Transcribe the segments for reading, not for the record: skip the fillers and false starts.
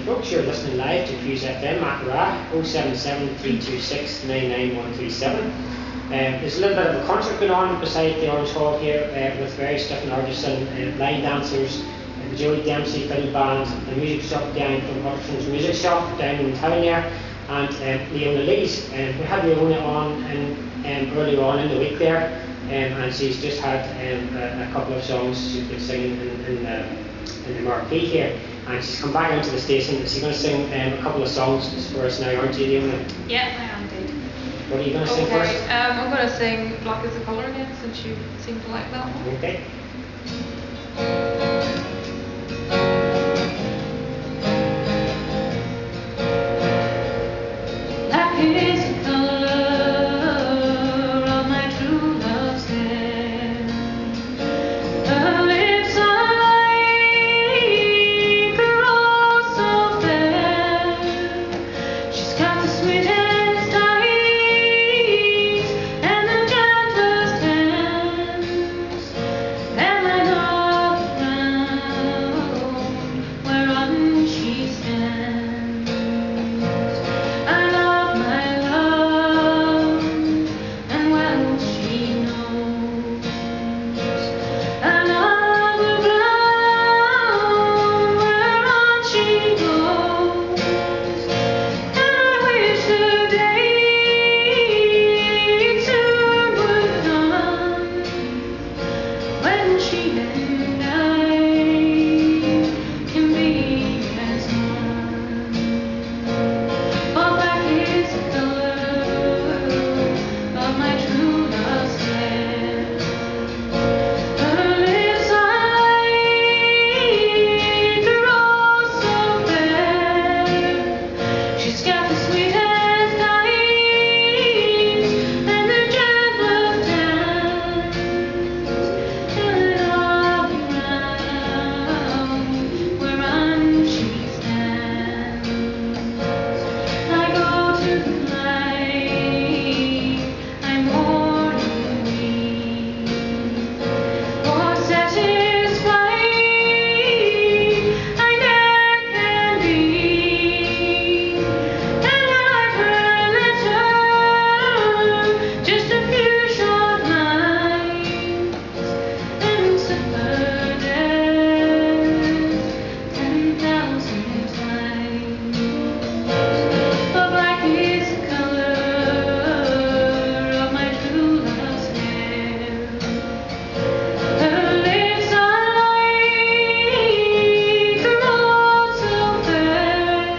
folks, you're listening live to Fuse FM Mackara 077 326 99137. There's a little bit of a concert going on beside the Orange Hall here with various different artists and line dancers, the Joey Dempsey Fiddle Band, the music shop down from Hutcherson's Music Shop down in town there, and Leona Lees. We had Leona on earlier on in the week there, and she's just had a couple of songs she's been singing in the Marquee here, and she's come back into the station. She's going to sing a couple of songs for us now, aren't you, Leona? Yeah, I am indeed. What are you going to sing first? I'm going to sing Black is the Colour again, since you seem to like that one. Okay. Black is the colour of my true love's hair. Her lips are like a rose so fair. She's got the sweetest eyes and the gentlest hands, and I love the ground whereon she stands. I love my love, and well she knows. I love the ground whereon she goes, and I wish the day soon would come when she and I can be as one. For black is the colour of my true love's hair. Her lips are like a rose so fair. She's got the sweetest eyes and the gentlest hands, and I love the ground whereon she stands. I go to the night, I mourn and weep, for satisfied I ne'er can be. And I write her a letter, just a few short lines, and send her death 10,000 times. For black is the colour of my true love's hair. Her lips are like a rose so fair.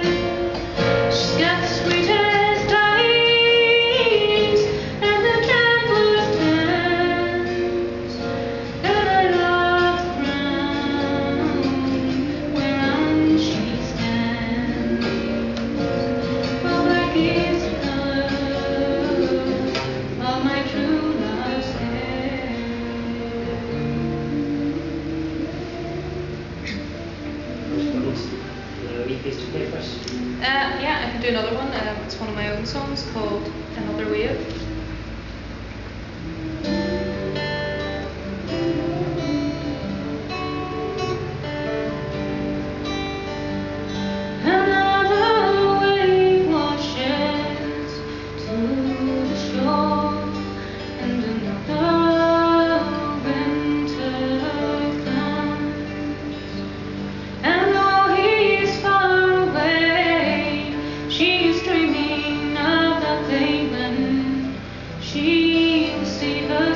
She's got the sweetest eyes and the gentlest hands, and I love the ground whereon she stands. For black is the colour of my true love's hair. A wee piece to play for us. Yeah, I can do another one. It's one of my own songs called Another Wave. Another wave washes to the shore, and another winter comes. And though he's far away, she's dreaming of that day when she will see her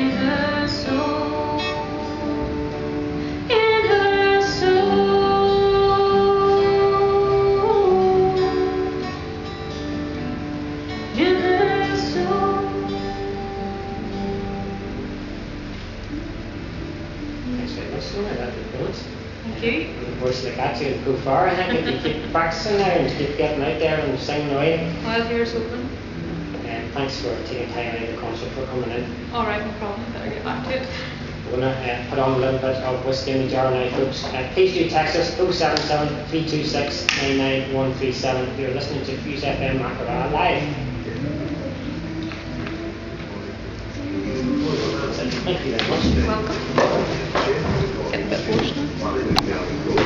in her soul, in her soul, in her soul. Thanks very much, Lorna. That was brilliant. Thank you. And of course, like that, you'll go far. I think if you keep practicing there and keep getting out there and singing away. Well, here's hoping. Thanks for taking time out of the concert for coming in. All right, no problem. Better get back to it. We're going to put on a little bit of whiskey in the jar now, folks. Please do text us 077 326 99137 if you're listening to Fuse FM Mackara live. Thank you very much. Welcome. Get a bit emotional.